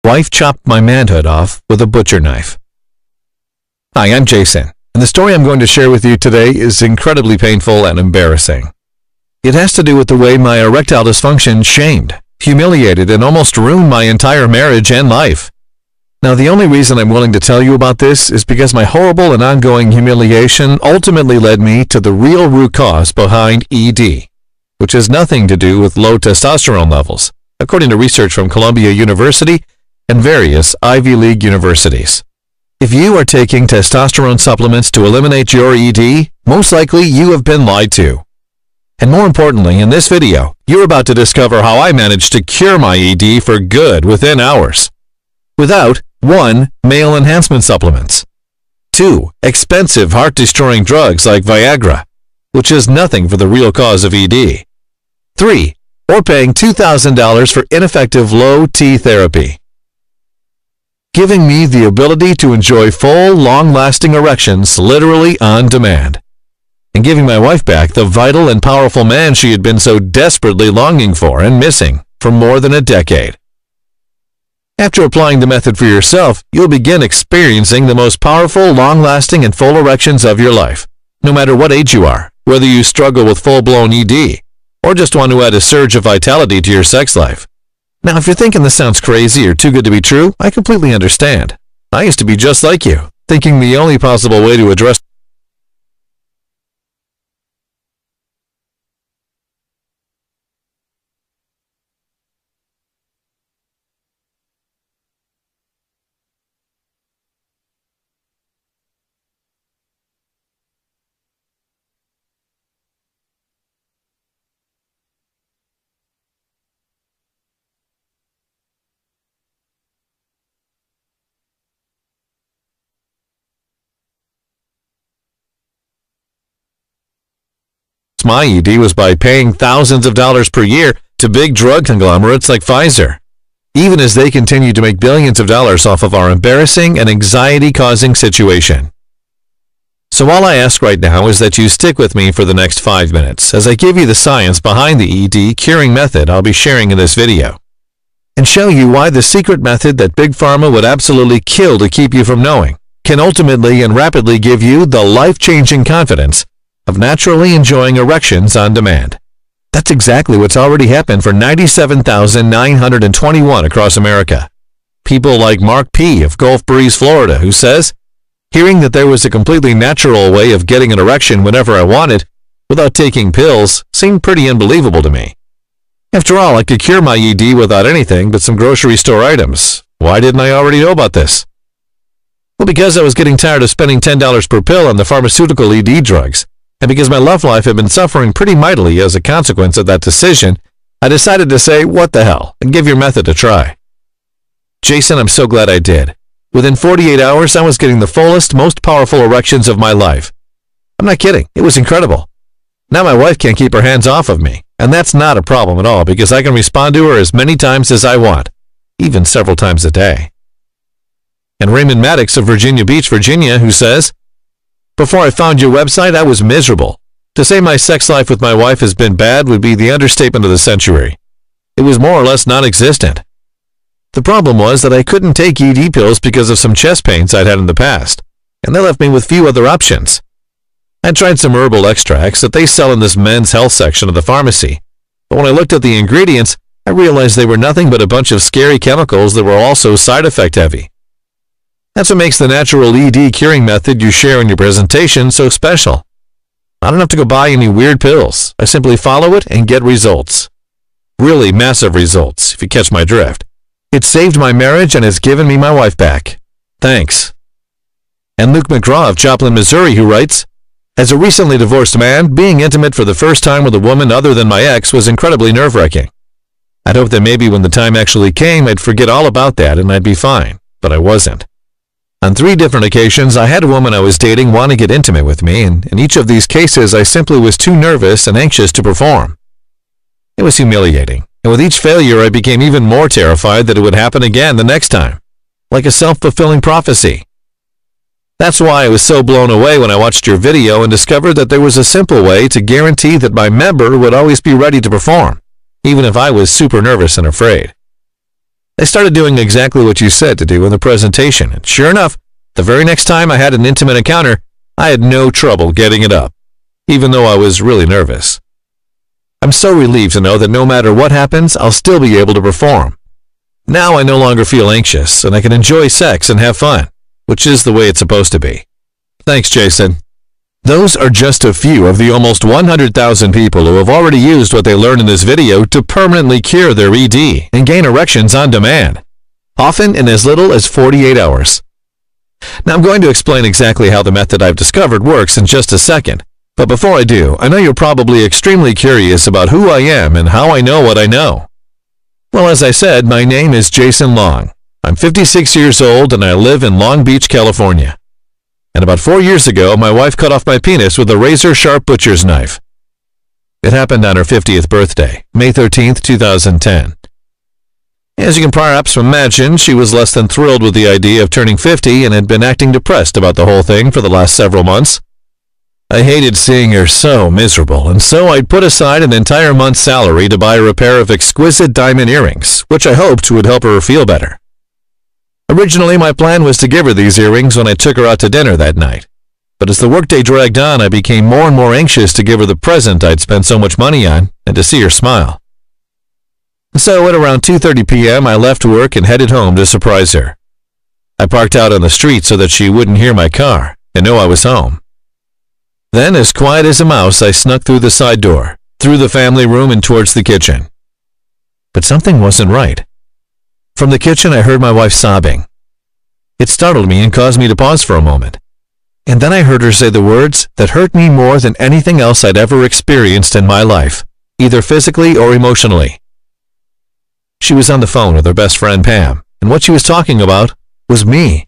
Wife chopped my manhood off with a butcher knife. Hi, I'm Jason, and the story I'm going to share with you today is incredibly painful and embarrassing. It has to do with the way my erectile dysfunction shamed, humiliated, and almost ruined my entire marriage and life. Now, the only reason I'm willing to tell you about this is because my horrible and ongoing humiliation ultimately led me to the real root cause behind ED, which has nothing to do with low testosterone levels, according to research from Columbia University and various Ivy League universities. If you are taking testosterone supplements to eliminate your ED, most likely you have been lied to. And more importantly, in this video, you're about to discover how I managed to cure my ED for good within hours. Without 1. Male enhancement supplements. 2. Expensive heart-destroying drugs like Viagra, which is nothing for the real cause of ED. 3. Or paying $2,000 for ineffective low-T therapy. Giving me the ability to enjoy full, long-lasting erections literally on demand. And giving my wife back the vital and powerful man she had been so desperately longing for and missing for more than a decade. After applying the method for yourself, you'll begin experiencing the most powerful, long-lasting, and full erections of your life, no matter what age you are, whether you struggle with full-blown ED, or just want to add a surge of vitality to your sex life. Now, if you're thinking this sounds crazy or too good to be true, I completely understand. I used to be just like you, thinking the only possible way to address my ED was by paying thousands of dollars per year to big drug conglomerates like Pfizer, even as they continue to make billions of dollars off of our embarrassing and anxiety-causing situation. So all I ask right now is that you stick with me for the next 5 minutes as I give you the science behind the ED curing method I'll be sharing in this video, and show you why the secret method that Big Pharma would absolutely kill to keep you from knowing can ultimately and rapidly give you the life-changing confidence of naturally enjoying erections on demand. That's exactly what's already happened for 97,921 across America. People like Mark P. of Gulf Breeze, Florida, who says, "Hearing that there was a completely natural way of getting an erection whenever I wanted, without taking pills, seemed pretty unbelievable to me. After all, I could cure my ED without anything but some grocery store items. Why didn't I already know about this?" Well, because I was getting tired of spending $10 per pill on the pharmaceutical ED drugs. And because my love life had been suffering pretty mightily as a consequence of that decision, I decided to say, what the hell, and give your method a try. Jason, I'm so glad I did. Within 48 hours, I was getting the fullest, most powerful erections of my life. I'm not kidding. It was incredible. Now my wife can't keep her hands off of me, and that's not a problem at all because I can respond to her as many times as I want, even several times a day. And Raymond Maddox of Virginia Beach, Virginia, who says, "Before I found your website, I was miserable. To say my sex life with my wife has been bad would be the understatement of the century. It was more or less non-existent. The problem was that I couldn't take ED pills because of some chest pains I'd had in the past, and they left me with few other options. I tried some herbal extracts that they sell in this men's health section of the pharmacy, but when I looked at the ingredients, I realized they were nothing but a bunch of scary chemicals that were also side effect heavy. That's what makes the natural ED curing method you share in your presentation so special. I don't have to go buy any weird pills. I simply follow it and get results. Really massive results, if you catch my drift. It saved my marriage and has given me my wife back. Thanks." And Luke McGraw of Joplin, Missouri, who writes, "As a recently divorced man, being intimate for the first time with a woman other than my ex was incredibly nerve-wracking. I'd hoped that maybe when the time actually came, I'd forget all about that and I'd be fine, but I wasn't. On 3 different occasions, I had a woman I was dating want to get intimate with me, and in each of these cases, I simply was too nervous and anxious to perform. It was humiliating, and with each failure, I became even more terrified that it would happen again the next time, like a self-fulfilling prophecy. That's why I was so blown away when I watched your video and discovered that there was a simple way to guarantee that my member would always be ready to perform, even if I was super nervous and afraid. I started doing exactly what you said to do in the presentation, and sure enough, the very next time I had an intimate encounter, I had no trouble getting it up, even though I was really nervous. I'm so relieved to know that no matter what happens, I'll still be able to perform. Now I no longer feel anxious, and I can enjoy sex and have fun, which is the way it's supposed to be. Thanks, Jason. Those are just a few of the almost 100,000 people who have already used what they learned in this video to permanently cure their ED and gain erections on demand, often in as little as 48 hours. Now I'm going to explain exactly how the method I've discovered works in just a second, but before I do, I know you're probably extremely curious about who I am and how I know what I know. Well, as I said, my name is Jason Long. I'm 56 years old and I live in Long Beach, California. And about 4 years ago, my wife cut off my penis with a razor-sharp butcher's knife. It happened on her 50th birthday, May 13th, 2010. As you can perhaps imagine, she was less than thrilled with the idea of turning 50 and had been acting depressed about the whole thing for the last several months. I hated seeing her so miserable, and so I'd put aside an entire month's salary to buy her a pair of exquisite diamond earrings, which I hoped would help her feel better. Originally, my plan was to give her these earrings when I took her out to dinner that night. But as the workday dragged on, I became more and more anxious to give her the present I'd spent so much money on and to see her smile. So at around 2:30 p.m., I left work and headed home to surprise her. I parked out on the street so that she wouldn't hear my car and know I was home. Then, as quiet as a mouse, I snuck through the side door, through the family room and towards the kitchen. But something wasn't right. From the kitchen, I heard my wife sobbing. It startled me and caused me to pause for a moment. And then I heard her say the words that hurt me more than anything else I'd ever experienced in my life, either physically or emotionally. She was on the phone with her best friend Pam, and what she was talking about was me.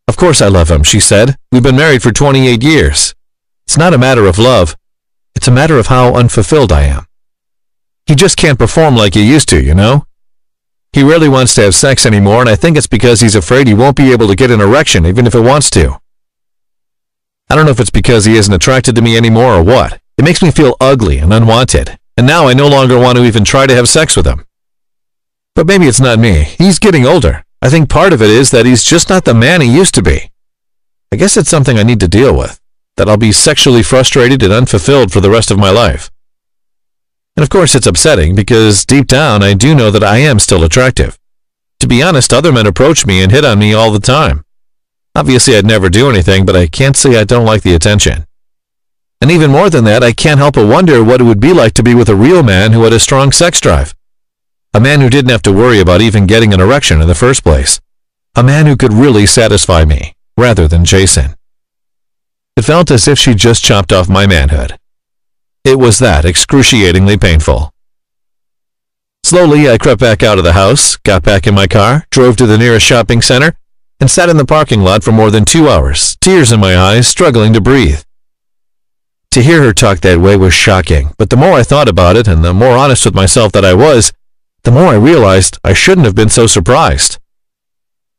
Of course I love him, she said. We've been married for 28 years. It's not a matter of love. It's a matter of how unfulfilled I am. He just can't perform like he used to, you know? He rarely wants to have sex anymore, and I think it's because he's afraid he won't be able to get an erection even if he wants to. I don't know if it's because he isn't attracted to me anymore or what. It makes me feel ugly and unwanted, and now I no longer want to even try to have sex with him. But maybe it's not me. He's getting older. I think part of it is that he's just not the man he used to be. I guess it's something I need to deal with, that I'll be sexually frustrated and unfulfilled for the rest of my life. And of course it's upsetting because deep down I do know that I am still attractive. To be honest, other men approach me and hit on me all the time. Obviously I'd never do anything, but I can't say I don't like the attention. And even more than that, I can't help but wonder what it would be like to be with a real man who had a strong sex drive. A man who didn't have to worry about even getting an erection in the first place. A man who could really satisfy me, rather than Jason. It felt as if she just chopped off my manhood. It was that excruciatingly painful. Slowly, I crept back out of the house, got back in my car, drove to the nearest shopping center, and sat in the parking lot for more than 2 hours, tears in my eyes, struggling to breathe. To hear her talk that way was shocking, but the more I thought about it and the more honest with myself that I was, the more I realized I shouldn't have been so surprised.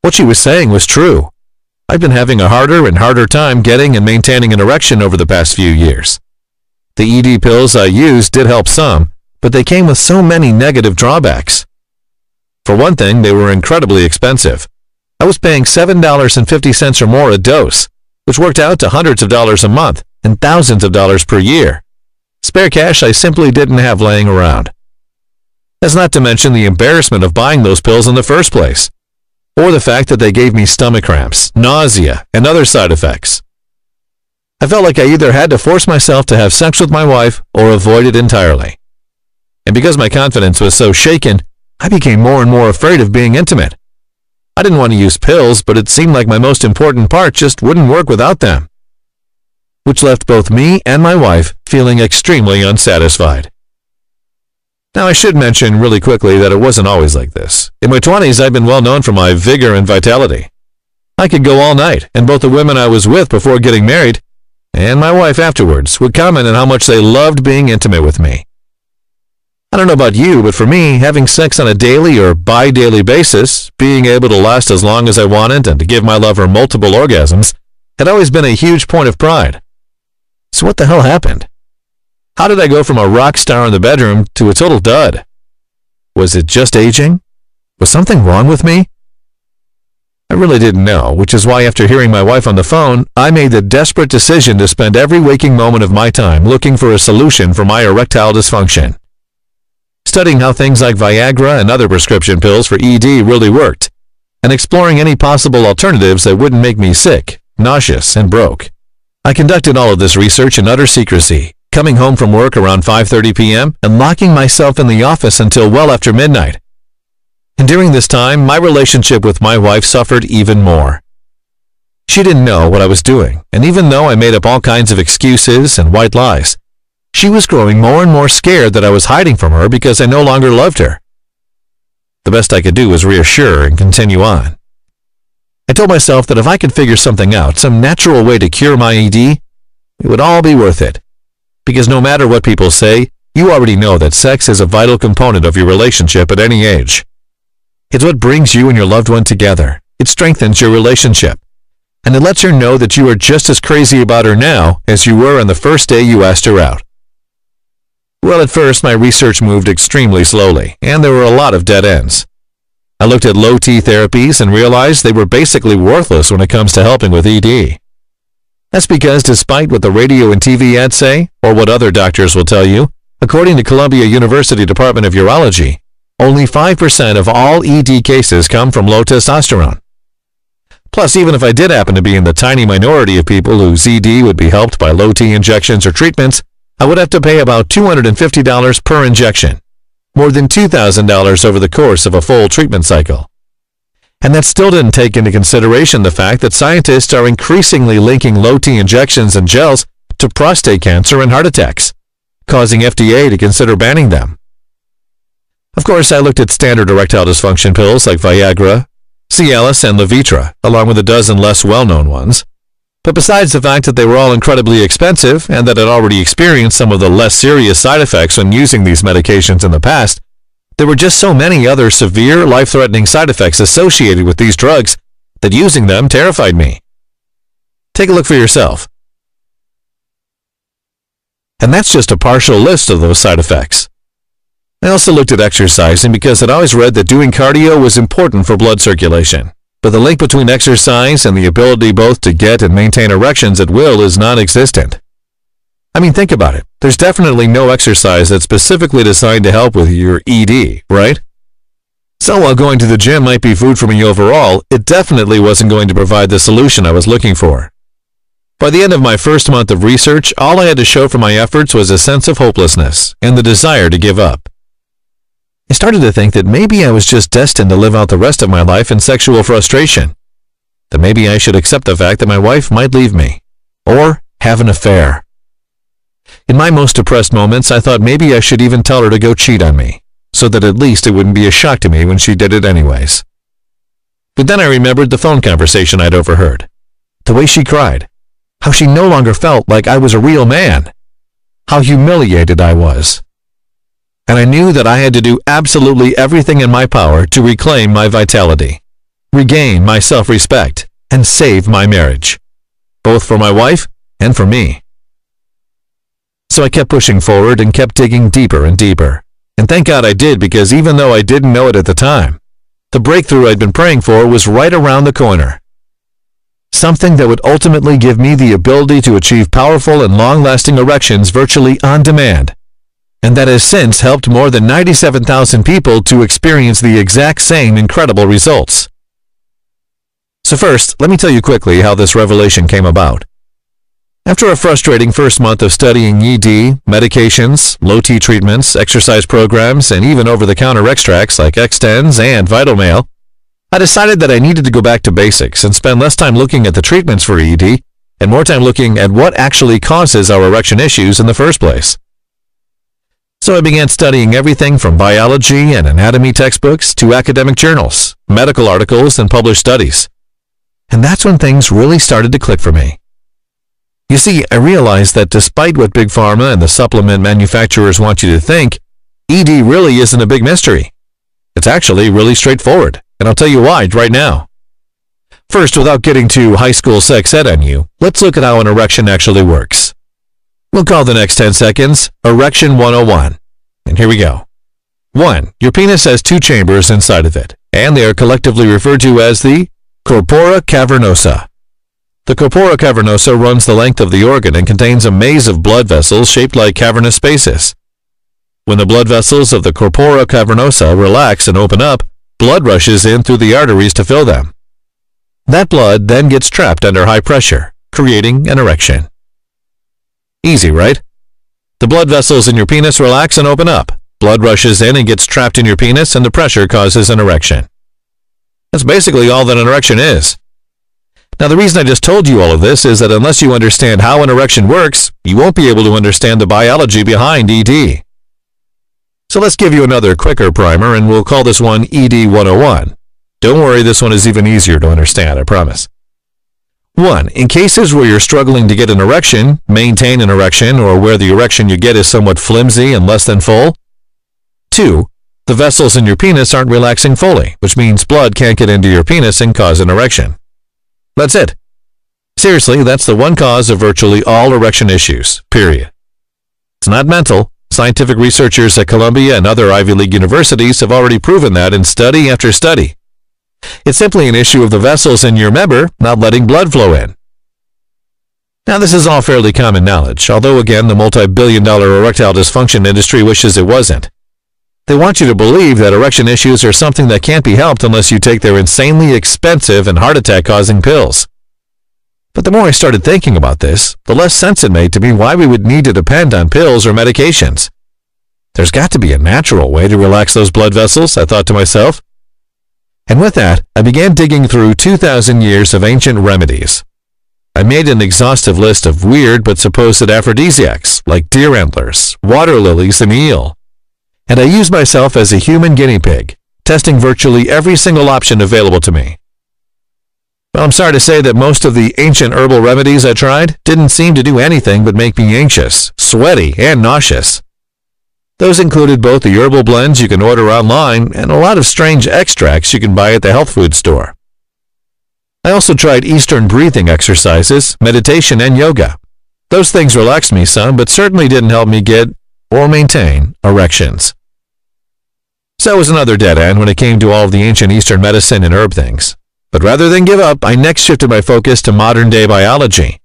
What she was saying was true. I've been having a harder and harder time getting and maintaining an erection over the past few years. The ED pills I used did help some, but they came with so many negative drawbacks. For one thing, they were incredibly expensive. I was paying $7.50 or more a dose, which worked out to hundreds of dollars a month and thousands of dollars per year. Spare cash I simply didn't have laying around. That's not to mention the embarrassment of buying those pills in the first place, or the fact that they gave me stomach cramps, nausea, and other side effects. I felt like I either had to force myself to have sex with my wife or avoid it entirely. And because my confidence was so shaken, I became more and more afraid of being intimate. I didn't want to use pills, but it seemed like my most important part just wouldn't work without them, which left both me and my wife feeling extremely unsatisfied. Now, I should mention really quickly that it wasn't always like this. In my 20s, I've been well known for my vigor and vitality. I could go all night, and both the women I was with before getting married and my wife afterwards would comment on how much they loved being intimate with me. I don't know about you, but for me, having sex on a daily or bi-daily basis, being able to last as long as I wanted and to give my lover multiple orgasms, had always been a huge point of pride. So what the hell happened? How did I go from a rock star in the bedroom to a total dud? Was it just aging? Was something wrong with me? I really didn't know, which is why after hearing my wife on the phone, I made the desperate decision to spend every waking moment of my time looking for a solution for my erectile dysfunction. Studying how things like Viagra and other prescription pills for ED really worked, and exploring any possible alternatives that wouldn't make me sick, nauseous, and broke. I conducted all of this research in utter secrecy, coming home from work around 5:30 p.m. and locking myself in the office until well after midnight. And during this time, my relationship with my wife suffered even more. She didn't know what I was doing, and even though I made up all kinds of excuses and white lies, she was growing more and more scared that I was hiding from her because I no longer loved her. The best I could do was reassure and continue on. I told myself that if I could figure something out, some natural way to cure my ED, it would all be worth it. Because no matter what people say, you already know that sex is a vital component of your relationship at any age. It's what brings you and your loved one together. It strengthens your relationship. And it lets her know that you are just as crazy about her now as you were on the first day you asked her out. Well, at first, my research moved extremely slowly, and there were a lot of dead ends. I looked at low-T therapies and realized they were basically worthless when it comes to helping with ED. That's because despite what the radio and TV ads say, or what other doctors will tell you, according to Columbia University Department of Urology, only 5% of all ED cases come from low testosterone. Plus, even if I did happen to be in the tiny minority of people whose ED would be helped by low-T injections or treatments, I would have to pay about $250 per injection, more than $2,000 over the course of a full treatment cycle. And that still didn't take into consideration the fact that scientists are increasingly linking low-T injections and gels to prostate cancer and heart attacks, causing FDA to consider banning them. Of course, I looked at standard erectile dysfunction pills like Viagra, Cialis, and Levitra, along with a dozen less well-known ones. But besides the fact that they were all incredibly expensive and that I'd already experienced some of the less serious side effects when using these medications in the past, there were just so many other severe, life-threatening side effects associated with these drugs that using them terrified me. Take a look for yourself. And that's just a partial list of those side effects. I also looked at exercising because I'd always read that doing cardio was important for blood circulation. But the link between exercise and the ability both to get and maintain erections at will is non-existent. I mean, think about it. There's definitely no exercise that's specifically designed to help with your ED, right? So while going to the gym might be food for me overall, it definitely wasn't going to provide the solution I was looking for. By the end of my first month of research, all I had to show for my efforts was a sense of hopelessness and the desire to give up. I started to think that maybe I was just destined to live out the rest of my life in sexual frustration. That maybe I should accept the fact that my wife might leave me, or have an affair. In my most depressed moments, I thought maybe I should even tell her to go cheat on me, so that at least it wouldn't be a shock to me when she did it anyways. But then I remembered the phone conversation I'd overheard. The way she cried. How she no longer felt like I was a real man. How humiliated I was. And I knew that I had to do absolutely everything in my power to reclaim my vitality, regain my self-respect, and save my marriage, both for my wife and for me. So I kept pushing forward and kept digging deeper and deeper. And thank God I did, because even though I didn't know it at the time, the breakthrough I'd been praying for was right around the corner. Something that would ultimately give me the ability to achieve powerful and long-lasting erections virtually on demand, and that has since helped more than 97,000 people to experience the exact same incredible results. So first, let me tell you quickly how this revelation came about. After a frustrating first month of studying ED, medications, low-T treatments, exercise programs, and even over-the-counter extracts like X-Tens and Vital Mail, I decided that I needed to go back to basics and spend less time looking at the treatments for ED and more time looking at what actually causes our erection issues in the first place. So I began studying everything from biology and anatomy textbooks to academic journals, medical articles, and published studies. And that's when things really started to click for me. You see, I realized that despite what Big Pharma and the supplement manufacturers want you to think, ED really isn't a big mystery. It's actually really straightforward, and I'll tell you why right now. First, without getting too high school sex ed on you, let's look at how an erection actually works. We'll call the next 10 seconds Erection 101. And here we go. 1. Your penis has two chambers inside of it, and they are collectively referred to as the corpora cavernosa. The corpora cavernosa runs the length of the organ and contains a maze of blood vessels shaped like cavernous spaces. When the blood vessels of the corpora cavernosa relax and open up, blood rushes in through the arteries to fill them. That blood then gets trapped under high pressure, creating an erection. Easy, right? The blood vessels in your penis relax and open up. Blood rushes in and gets trapped in your penis, and the pressure causes an erection. That's basically all that an erection is. Now, the reason I just told you all of this is that unless you understand how an erection works, you won't be able to understand the biology behind ED. So let's give you another quicker primer, and we'll call this one ED 101. Don't worry, this one is even easier to understand, I promise. 1. In cases where you're struggling to get an erection, maintain an erection, or where the erection you get is somewhat flimsy and less than full. 2. The vessels in your penis aren't relaxing fully, which means blood can't get into your penis and cause an erection. That's it. Seriously, that's the one cause of virtually all erection issues, period. It's not mental. Scientific researchers at Columbia and other Ivy League universities have already proven that in study after study. It's simply an issue of the vessels in your member not letting blood flow in. Now, this is all fairly common knowledge, although again the multi-billion-dollar erectile dysfunction industry wishes it wasn't. They want you to believe that erection issues are something that can't be helped unless you take their insanely expensive and heart attack-causing pills. But the more I started thinking about this, the less sense it made to me why we would need to depend on pills or medications. There's got to be a natural way to relax those blood vessels, I thought to myself. And with that, I began digging through 2,000 years of ancient remedies. I made an exhaustive list of weird but supposed aphrodisiacs, like deer antlers, water lilies, and eel. And I used myself as a human guinea pig, testing virtually every single option available to me. Well, I'm sorry to say that most of the ancient herbal remedies I tried didn't seem to do anything but make me anxious, sweaty, and nauseous. Those included both the herbal blends you can order online and a lot of strange extracts you can buy at the health food store. I also tried Eastern breathing exercises, meditation, and yoga. Those things relaxed me some, but certainly didn't help me get or maintain erections. So it was another dead end when it came to all of the ancient Eastern medicine and herb things. But rather than give up, I next shifted my focus to modern-day biology.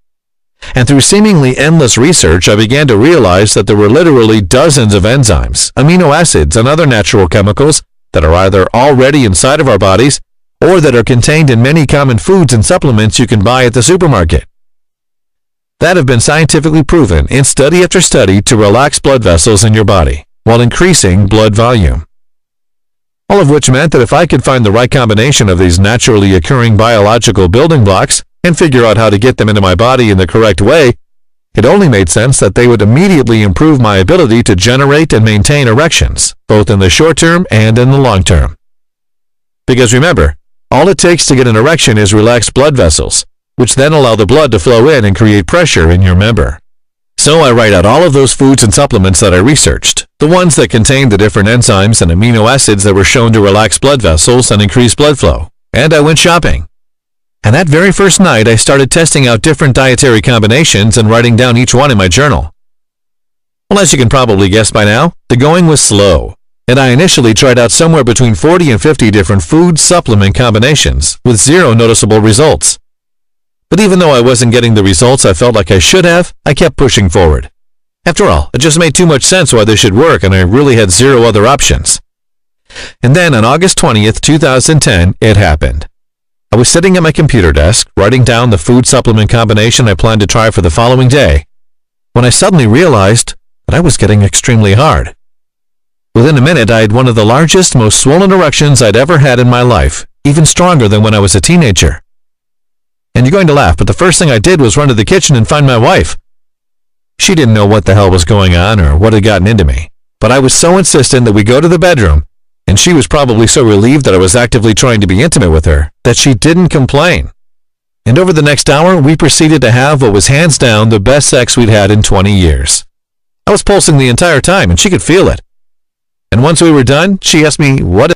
And through seemingly endless research, I began to realize that there were literally dozens of enzymes, amino acids, and other natural chemicals that are either already inside of our bodies or that are contained in many common foods and supplements you can buy at the supermarket. That have been scientifically proven in study after study to relax blood vessels in your body while increasing blood volume. All of which meant that if I could find the right combination of these naturally occurring biological building blocks and figure out how to get them into my body in the correct way, it only made sense that they would immediately improve my ability to generate and maintain erections, both in the short term and in the long term. Because remember, all it takes to get an erection is relaxed blood vessels, which then allow the blood to flow in and create pressure in your member. So I write out all of those foods and supplements that I researched, the ones that contained the different enzymes and amino acids that were shown to relax blood vessels and increase blood flow, and I went shopping. And that very first night, I started testing out different dietary combinations and writing down each one in my journal. Well, as you can probably guess by now, the going was slow, and I initially tried out somewhere between 40 and 50 different food supplement combinations with zero noticeable results. But even though I wasn't getting the results I felt like I should have, I kept pushing forward. After all, it just made too much sense why this should work, and I really had zero other options. And then on August 20th, 2010, it happened. I was sitting at my computer desk, writing down the food supplement combination I planned to try for the following day, when I suddenly realized that I was getting extremely hard. Within a minute, I had one of the largest, most swollen erections I'd ever had in my life, even stronger than when I was a teenager. And you're going to laugh, but the first thing I did was run to the kitchen and find my wife. She didn't know what the hell was going on or what had gotten into me, but I was so insistent that we go to the bedroom, and she was probably so relieved that I was actively trying to be intimate with her, that she didn't complain. And over the next hour, we proceeded to have what was hands down the best sex we'd had in 20 years. I was pulsing the entire time, and she could feel it. And once we were done, she asked me what